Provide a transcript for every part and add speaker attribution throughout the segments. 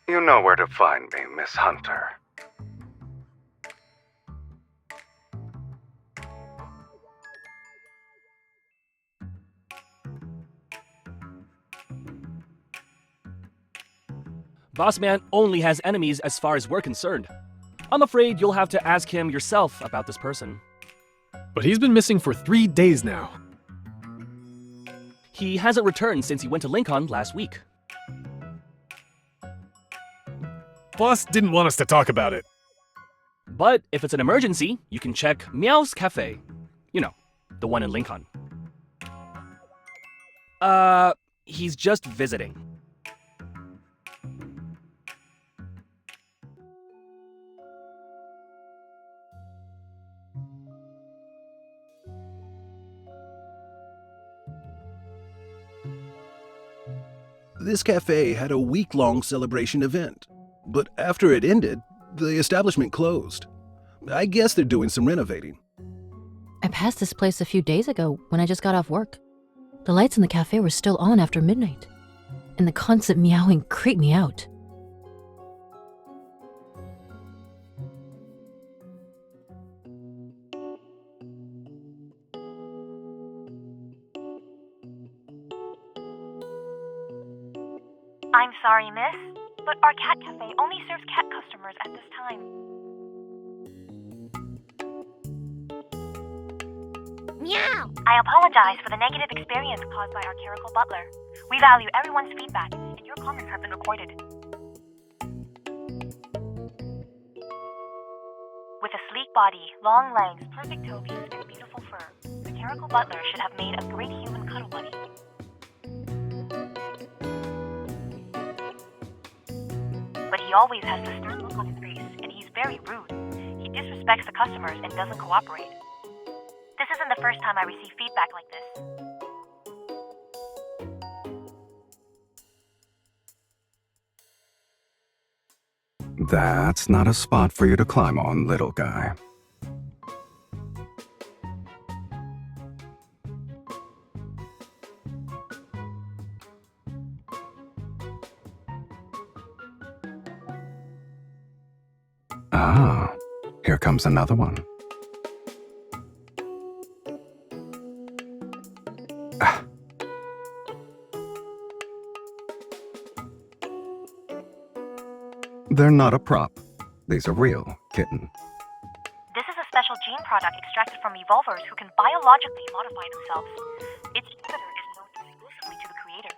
Speaker 1: You know where to find me, Miss Hunter.
Speaker 2: Bossman only has enemies as far as we're concerned. I'm afraid you'll have to ask him yourself about this person.
Speaker 3: But he's been missing for 3 days now.
Speaker 2: He hasn't returned since he went to Lincoln last week.
Speaker 3: Boss didn't want us to talk about it.
Speaker 2: But if it's an emergency, you can check Meow's Cafe. You know, the one in Lincoln. He's just visiting.
Speaker 4: This cafe had a week-long celebration event, but after it ended, the establishment closed. I guess they're doing some renovating.
Speaker 5: I passed this place a few days ago when I just got off work. The lights in the cafe were still on after midnight, and the constant meowing creeped me out.
Speaker 6: I'm sorry, miss, but our cat cafe only serves cat customers at this time. Meow! I apologize for the negative experience caused by our clerical butler. We value everyone's feedback, and your comments have been recorded. With a sleek body, long legs, perfect toe beams, and beautiful fur, the clerical butler should have made a great human cuddle buddy. But he always has the stern look on his face, and he's very rude. He disrespects the customers and doesn't cooperate. This isn't the first time I receive feedback like this.
Speaker 1: That's not a spot for you to climb on, little guy. Ah, here comes another one. Ah. They're not a prop. These are real, kitten.
Speaker 6: This is a special gene product extracted from evolvers who can biologically modify themselves. Its inhibitor is known exclusively to the creator.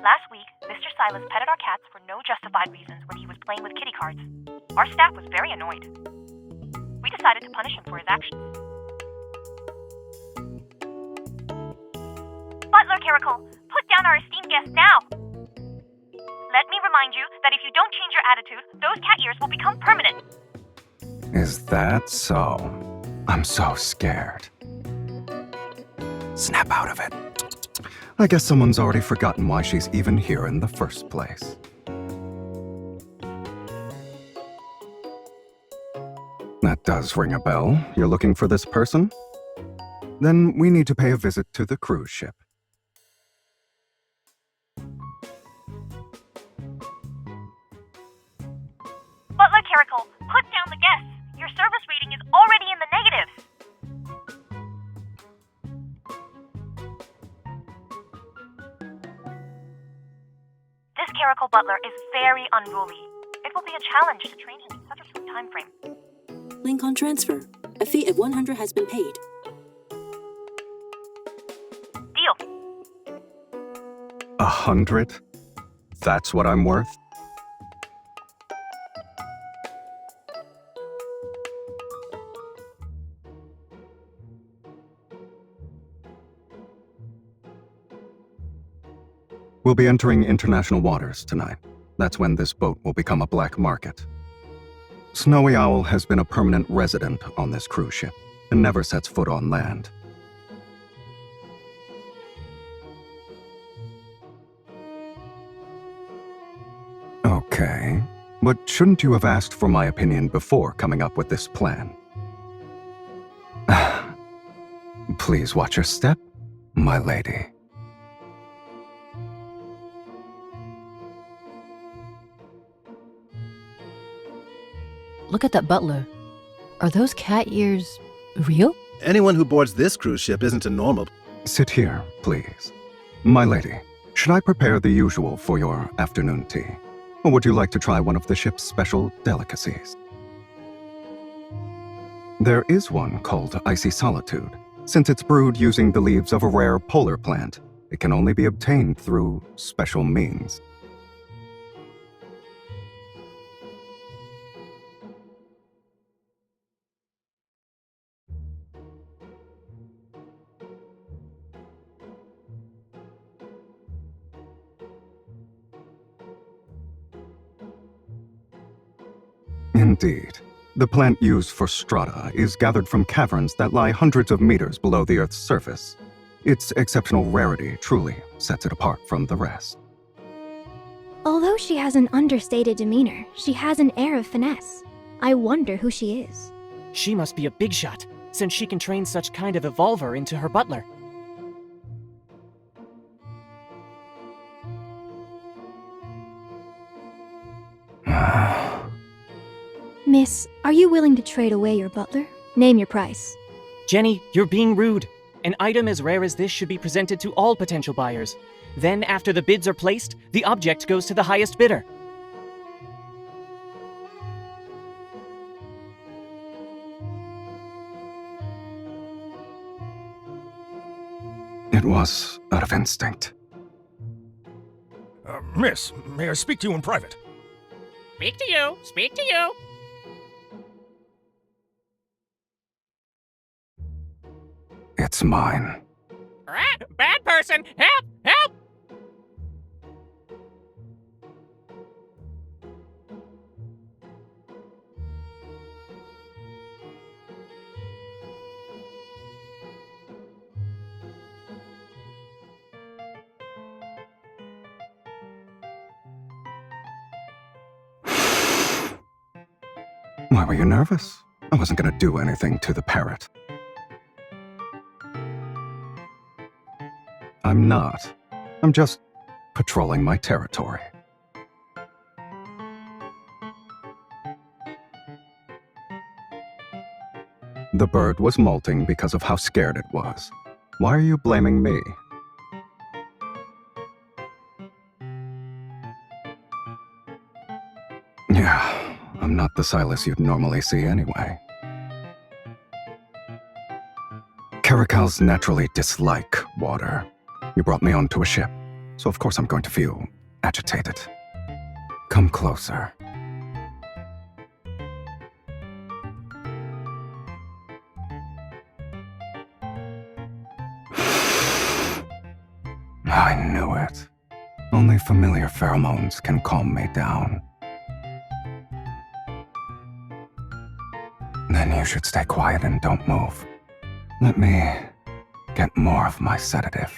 Speaker 6: Last week, Mr. Sylus petted our cats for no justified reasons when he was playing with kitty cards. Our staff was very annoyed. We decided to punish him for his actions. Butler Caracal, put down our esteemed guest now! Let me remind you that if you don't change your attitude, those cat ears will become permanent.
Speaker 1: Is that so? I'm so scared. Snap out of it. I guess someone's already forgotten why she's even here in the first place. That does ring a bell. You're looking for this person? Then we need to pay a visit to the cruise ship.
Speaker 6: Butler Caracal, put down the guests. Your service rating is already in the negatives. This Caracal butler is very unruly. It will be a challenge to train him in such a short time frame.
Speaker 7: Link on transfer. A fee of 100 has been paid.
Speaker 6: Deal.
Speaker 1: 100? That's what I'm worth? We'll be entering international waters tonight. That's when this boat will become a black market. Snowy Owl has been a permanent resident on this cruise ship and never sets foot on land. Okay, but shouldn't you have asked for my opinion before coming up with this plan? Please watch your step, my lady.
Speaker 5: look at that butler. Are those cat ears real?
Speaker 4: Anyone who boards this cruise ship isn't a normal.
Speaker 1: Sit here, please. My lady, should I prepare the usual for your afternoon tea? Or would you like to try one of the ship's special delicacies? There is one called Icy Solitude. Since it's brewed using the leaves of a rare polar plant, it can only be obtained through special means. Indeed. The plant used for strata is gathered from caverns that lie hundreds of meters below the Earth's surface. Its exceptional rarity truly sets it apart from the rest.
Speaker 8: Although she has an understated demeanor, she has an air of finesse. I wonder who she is.
Speaker 9: She must be a big shot, since she can train such kind of evolver into her butler.
Speaker 8: Miss, are you willing to trade away your butler? Name your price.
Speaker 9: Jenny, you're being rude. An item as rare as this should be presented to all potential buyers. Then, after the bids are placed, the object goes to the highest bidder.
Speaker 1: It was out of instinct.
Speaker 10: Miss, may I speak to you in private?
Speaker 11: Speak to you! Speak to you!
Speaker 1: It's mine.
Speaker 11: Bad person! Help! Help!
Speaker 1: Why were you nervous? I wasn't gonna do anything to the parrot. I'm not. I'm just patrolling my territory. The bird was molting because of how scared it was. Why are you blaming me? Yeah, I'm not the Sylus you'd normally see anyway. Caracals naturally dislike water. You brought me onto a ship, so of course I'm going to feel agitated. Come closer. I knew it. Only familiar pheromones can calm me down. Then you should stay quiet and don't move. Let me get more of my sedative.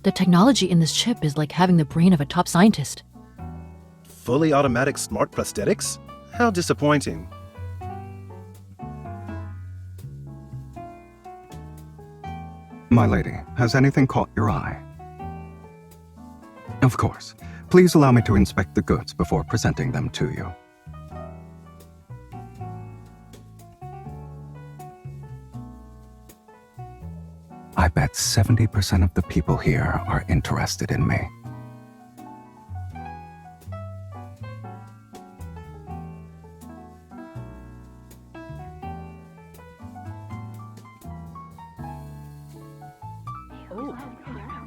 Speaker 5: The technology in this chip is like having the brain of a top scientist.
Speaker 4: Fully automatic smart prosthetics? How disappointing.
Speaker 1: My lady, has anything caught your eye? Of course. Please allow me to inspect the goods before presenting them to you. I bet 70% of the people here are interested in me.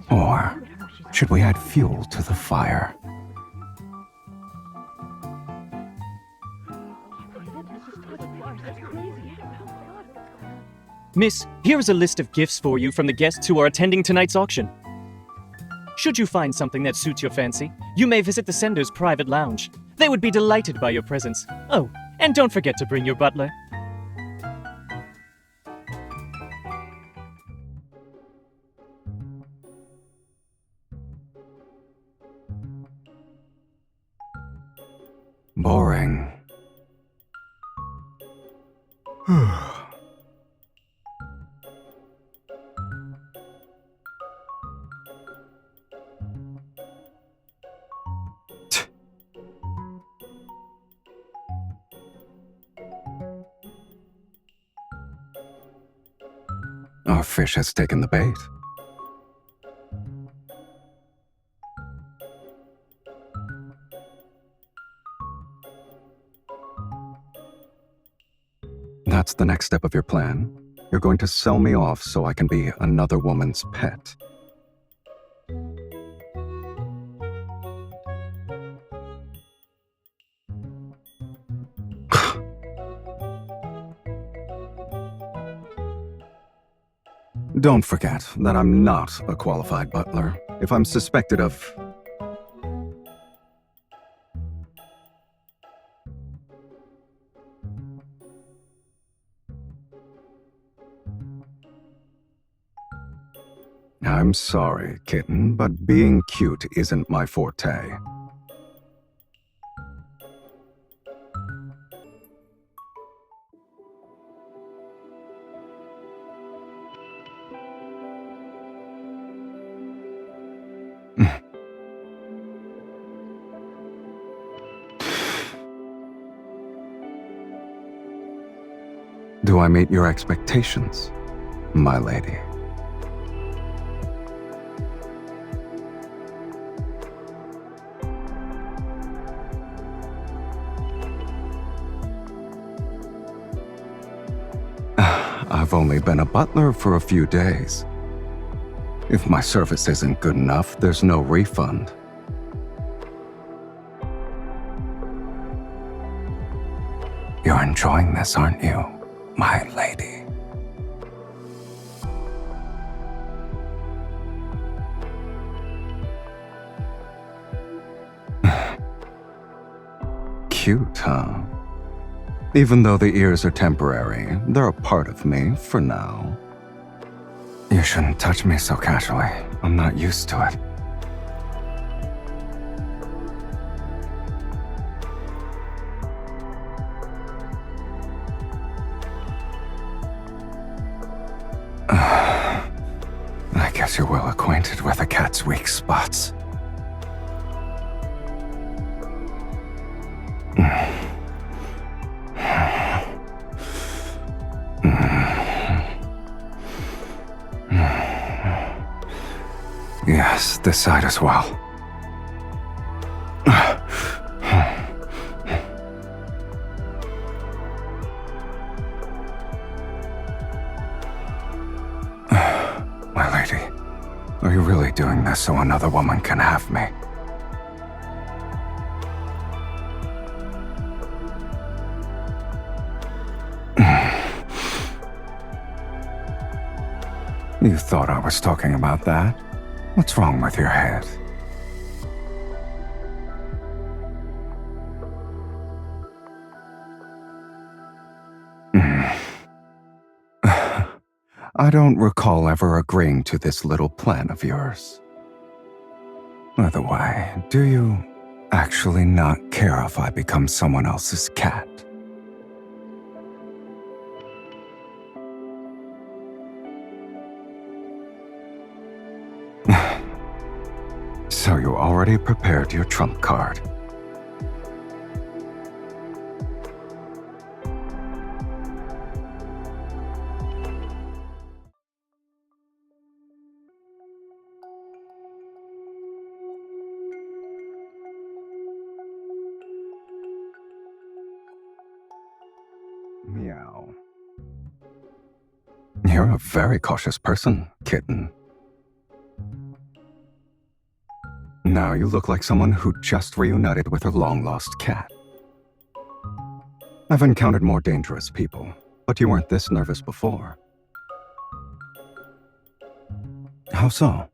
Speaker 1: Or should we add fuel to the fire?
Speaker 9: Miss, here is a list of gifts for you from the guests who are attending tonight's auction. Should you find something that suits your fancy, you may visit the sender's private lounge. They would be delighted by your presence. Oh, and don't forget to bring your butler.
Speaker 1: Boring. Our fish has taken the bait. That's the next step of your plan. You're going to sell me off so I can be another woman's pet. Don't forget that I'm not a qualified butler. If I'm suspected of... I'm sorry, kitten, but being cute isn't my forte. Do I meet your expectations, my lady? I've only been a butler for a few days. If my service isn't good enough, there's no refund. You're enjoying this, aren't you, my lady? Cute, huh? Even though the ears are temporary, they're a part of me for now. You shouldn't touch me so casually. I'm not used to it. I guess you're well acquainted with a cat's weak spots. Yes, this side as well. My lady, are you really doing this so another woman can have me? You thought I was talking about that? What's wrong with your head? I don't recall ever agreeing to this little plan of yours. By the way, do you actually not care if I become someone else's cat? So you already prepared your trump card. Meow. You're a very cautious person, kitten. Now you look like someone who just reunited with her long-lost cat. I've encountered more dangerous people, but you weren't this nervous before. How so?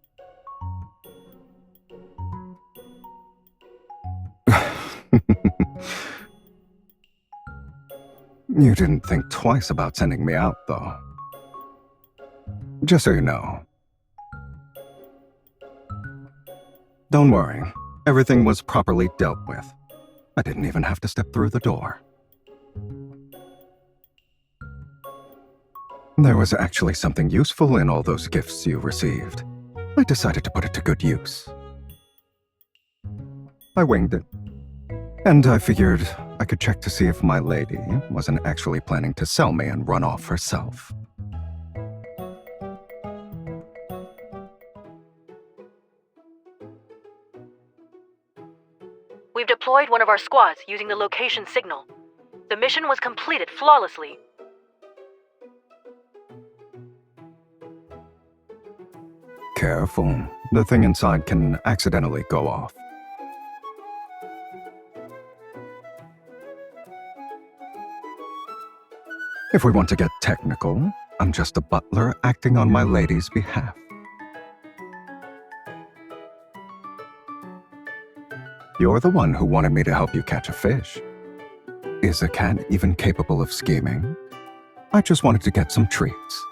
Speaker 1: You didn't think twice about sending me out, though. Just so you know. Don't worry, everything was properly dealt with. I didn't even have to step through the door. There was actually something useful in all those gifts you received. I decided to put it to good use. I winged it. And I figured I could check to see if my lady wasn't actually planning to sell me and run off herself.
Speaker 5: We've deployed one of our squads using the location signal. The mission was completed flawlessly.
Speaker 1: Careful. The thing inside can accidentally go off. If we want to get technical, I'm just a butler acting on my lady's behalf. You're the one who wanted me to help you catch a fish. Is a cat even capable of scheming? I just wanted to get some treats.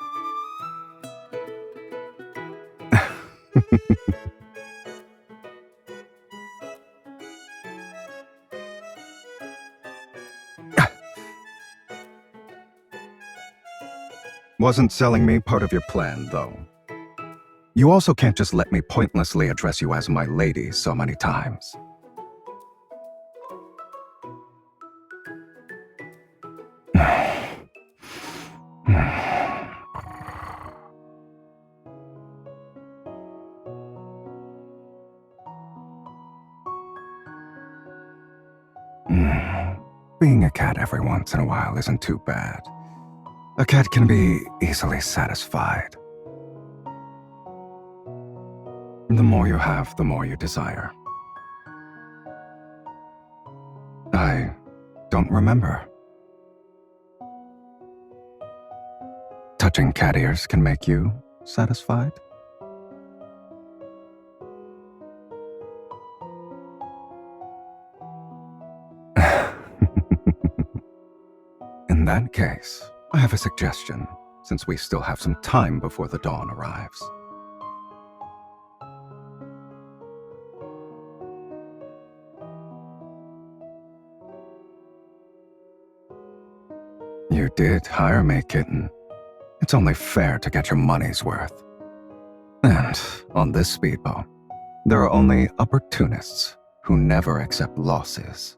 Speaker 1: Wasn't selling me part of your plan, though. You also can't just let me pointlessly address you as my lady so many times. Being a cat every once in a while isn't too bad. A cat can be easily satisfied. The more you have, the more you desire. I don't remember. Touching cat ears can make you satisfied? In that case, I have a suggestion, since we still have some time before the dawn arrives. You did hire me, kitten. It's only fair to get your money's worth. And on this speedboat, there are only opportunists who never accept losses.